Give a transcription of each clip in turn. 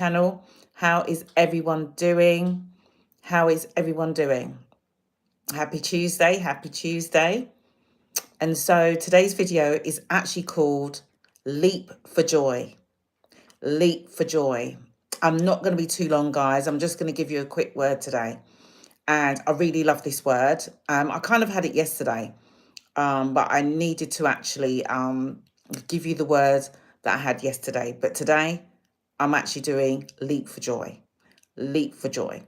channel. How is everyone doing? How is everyone doing? Happy Tuesday, happy Tuesday. And so today's video is actually called Leap for Joy. Leap for Joy. I'm not going to be too long, guys. I'm just going to give you a quick word today. And I really love this word. I kind of had it yesterday, but I needed to actually give you the word that I had yesterday. But today, I'm actually doing Leap for Joy. Leap for Joy.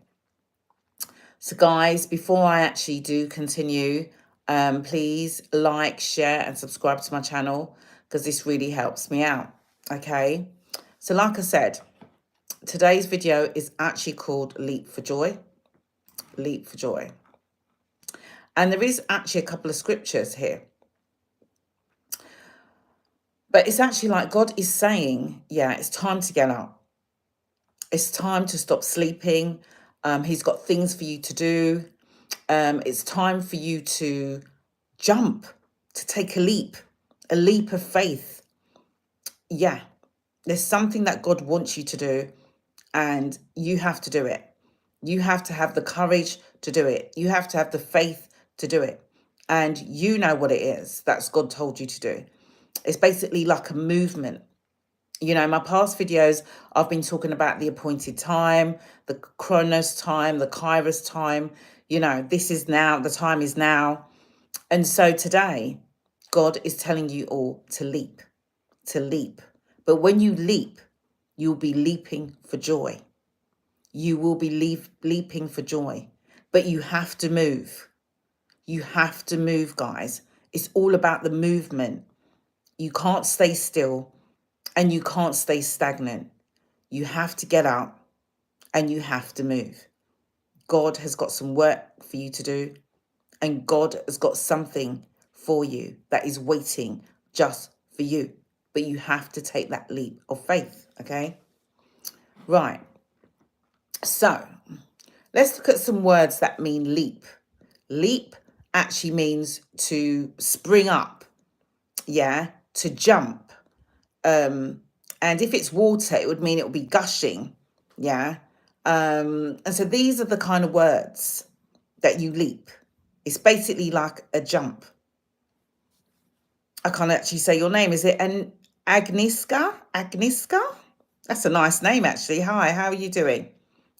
So guys, before I actually do continue, please like, share and subscribe to my channel because this really helps me out. Okay. So like I said, today's video is actually called Leap for Joy. Leap for Joy. And there is actually a couple of scriptures here. But it's actually like God is saying, yeah, it's time to get up. It's time to stop sleeping. He's got things for you to do. It's time for you to jump, to take a leap of faith. Yeah, there's something that God wants you to do and you have to do it. You have to have the courage to do it. You have to have the faith to do it. And you know what it is that's God told you to do. It's basically like a movement. You know, in my past videos, I've been talking about the appointed time, the Chronos time, the Kairos time. You know, this is now, the time is now. And so today, God is telling you all to leap, to leap. But when you leap, you'll be leaping for joy. You will be leaping for joy. But you have to move. You have to move, guys. It's all about the movement. You can't stay still and you can't stay stagnant. You have to get up and you have to move. God has got some work for you to do. And God has got something for you that is waiting just for you. But you have to take that leap of faith, okay? Right. So let's look at some words that mean leap. Leap actually means to spring up, yeah, to jump. And if it's water, it would mean it would be gushing, yeah. And so these are the kind of words that you leap. It's basically like a jump. I can't actually say your name. Is it an Agnieszka? Agnieszka? That's a nice name, actually. Hi, how are you doing?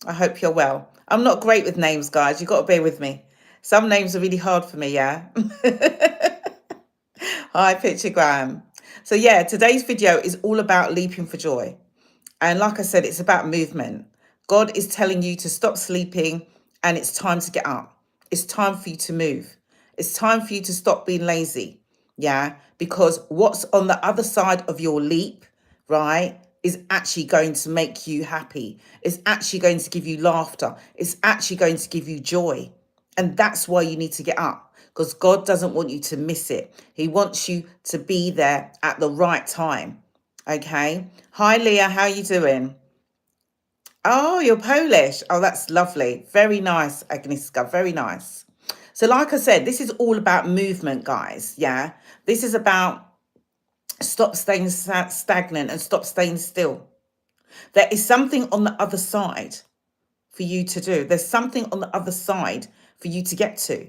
I hope you're well. I'm not great with names, guys. You've got to bear with me. Some names are really hard for me, yeah? Hi, Picturegram. So yeah, today's video is all about leaping for joy. And like I said, it's about movement. God is telling you to stop sleeping and it's time to get up. It's time for you to move. It's time for you to stop being lazy. Yeah, because what's on the other side of your leap, right, is actually going to make you happy. It's actually going to give you laughter. It's actually going to give you joy. And that's why you need to get up, because God doesn't want you to miss it. He wants you to be there at the right time. Okay. Hi, Leah. How are you doing? Oh, you're Polish. Oh, that's lovely. Very nice, Agnieszka. Very nice. So like I said, this is all about movement, guys. Yeah. This is about stop staying stagnant and stop staying still. There is something on the other side for you to do. There's something on the other side for you to get to.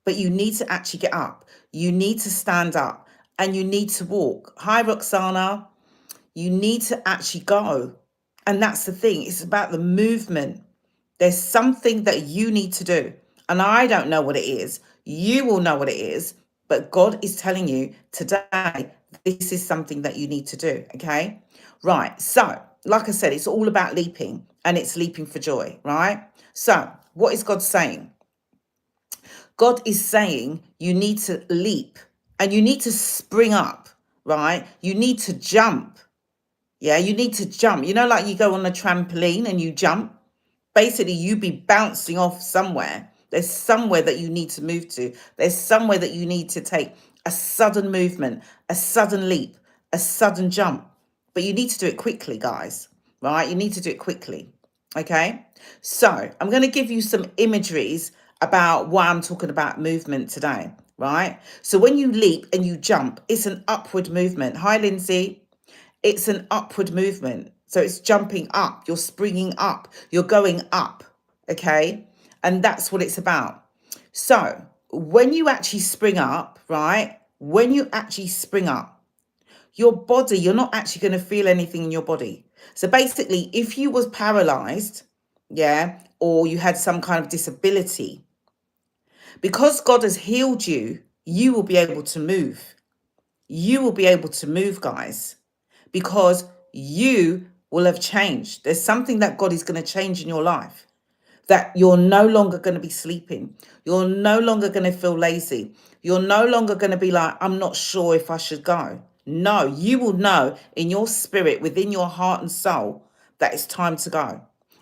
But you need to actually get up. You need to stand up and you need to walk. Hi, Roxana. You need to actually go. And that's the thing. It's about the movement. There's something that you need to do. And I don't know what it is. You will know what it is. But God is telling you today, this is something that you need to do. Okay? Right. So, like I said, it's all about leaping and it's leaping for joy. Right? So, what is God saying? God is saying you need to leap and you need to spring up. Right? You need to jump. Yeah, you need to jump. You know, like you go on a trampoline and you jump. Basically, you be bouncing off somewhere. There's somewhere that you need to move to. There's somewhere that you need to take a sudden movement, a sudden leap, a sudden jump. But you need to do it quickly, guys, right? You need to do it quickly, okay? So I'm going to give you some imageries about why I'm talking about movement today, right? So when you leap and you jump, it's an upward movement. Hi, Lindsay. It's an upward movement. So it's jumping up, you're springing up, you're going up, okay? And that's what it's about. So when you actually spring up, right? When you actually spring up, your body, you're not actually going to feel anything in your body. So basically, if you was paralyzed, yeah, or you had some kind of disability, because God has healed you, you will be able to move. You will be able to move, guys, because you will have changed. There's something that God is going to change in your life, that you're no longer going to be sleeping. You're no longer going to feel lazy. You're no longer going to be like, I'm not sure if I should go. No, you will know in your spirit, within your heart and soul, that it's time to go.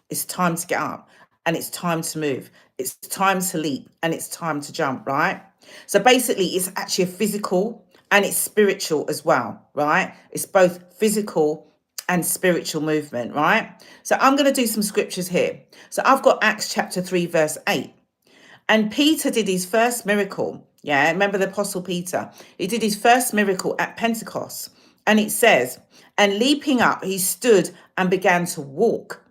It's time to get up and it's time to move. It's time to leap and it's time to jump, right? So basically, it's actually a physical and it's spiritual as well, right? It's both physical and spiritual movement, right? So I'm going to do some scriptures here. So I've got Acts chapter 3, verse 8. And Peter did his first miracle. Yeah, remember the Apostle Peter? He did his first miracle at Pentecost. And it says, and leaping up, he stood and began to walk.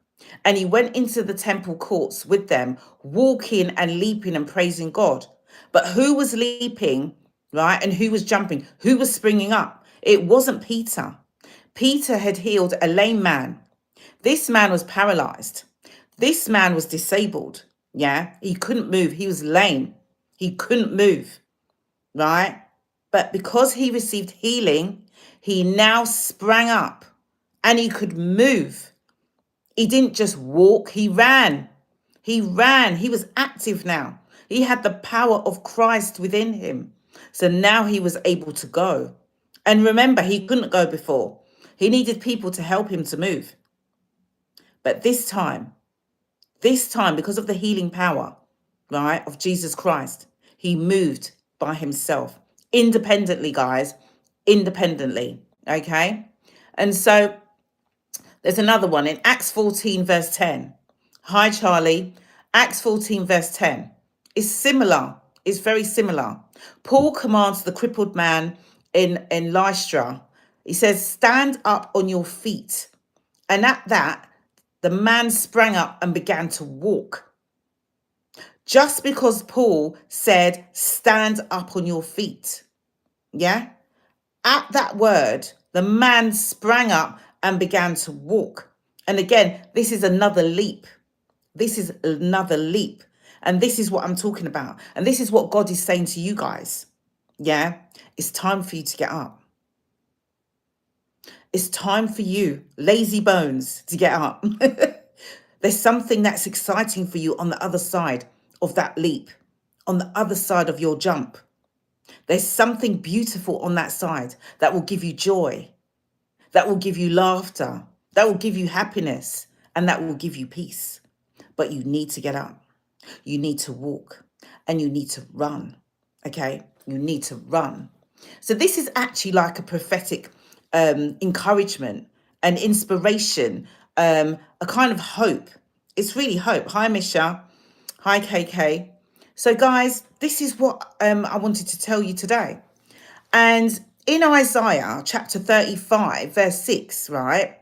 And he went into the temple courts with them, walking and leaping and praising God. But who was leaping, right? And who was jumping? Who was springing up? It wasn't Peter. Peter had healed a lame man. This man was paralyzed. This man was disabled. Yeah, he couldn't move. He was lame. He couldn't move, right? But because he received healing, he now sprang up and he could move. He didn't just walk, he ran. He ran. He was active now. He had the power of Christ within him. So now he was able to go. And remember, he couldn't go before. He needed people to help him to move. But this time, because of the healing power, right, of Jesus Christ, he moved by himself, independently, guys, independently, okay? And so there's another one in Acts 14, verse 10. Hi, Charlie. Acts 14, verse 10. It's similar. It's very similar. Paul commands the crippled man in Lystra. He says, stand up on your feet. And at that, the man sprang up and began to walk. Just because Paul said, stand up on your feet. Yeah? At that word, the man sprang up and began to walk. And again, this is another leap. This is another leap. And this is what I'm talking about. And this is what God is saying to you guys. Yeah? It's time for you to get up. It's time for you, lazy bones, to get up. There's something that's exciting for you on the other side of that leap, on the other side of your jump. There's something beautiful on that side that will give you joy, that will give you laughter, that will give you happiness, and that will give you peace. But you need to get up. You need to walk and you need to run. Okay? You need to run. So this is actually like a prophetic encouragement, an inspiration, a kind of hope. It's really hope. Hi, Misha. Hi, KK. So, guys, this is what I wanted to tell you today. And in Isaiah chapter 35, verse 6, right,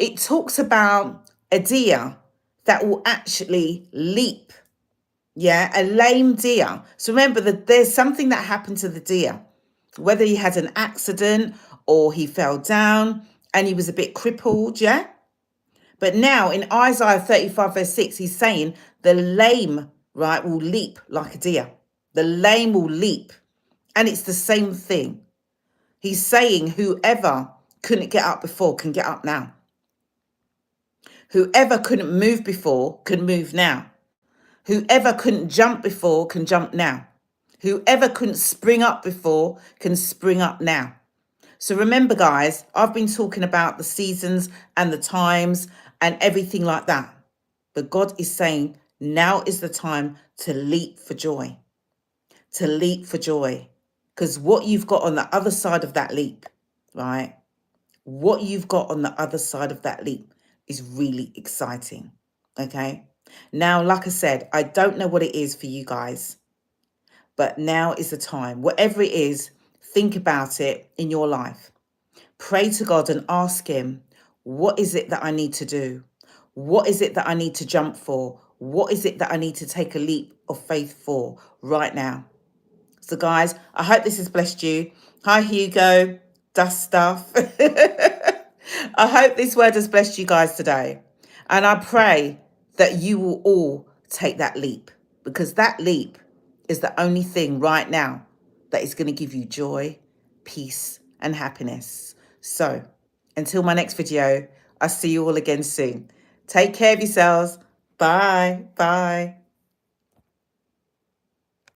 it talks about a deer that will actually leap. Yeah, a lame deer. So remember that there's something that happened to the deer, whether he had an accident or he fell down and he was a bit crippled, yeah? But now in Isaiah 35, verse 6, he's saying the lame, right, will leap like a deer. The lame will leap. And it's the same thing. He's saying whoever couldn't get up before can get up now. Whoever couldn't move before can move now. Whoever couldn't jump before can jump now. Whoever couldn't spring up before can spring up now. So remember, guys, I've been talking about the seasons and the times and everything like that. But God is saying now is the time to leap for joy. To leap for joy. Because what you've got on the other side of that leap, right? What you've got on the other side of that leap is really exciting. Okay? Now, like I said, I don't know what it is for you guys, but now is the time. Whatever it is, think about it in your life. Pray to God and ask him, What is it that I need to do? What is it that I need to jump for? What is it that I need to take a leap of faith for right now? So, guys, I hope this has blessed you. Hi, Hugo, dust stuff. I hope this word has blessed you guys today. And I pray that you will all take that leap, because that leap is the only thing right now that is going to give you joy, peace, and happiness. So, until my next video, I'll see you all again soon. Take care of yourselves. Bye. Bye.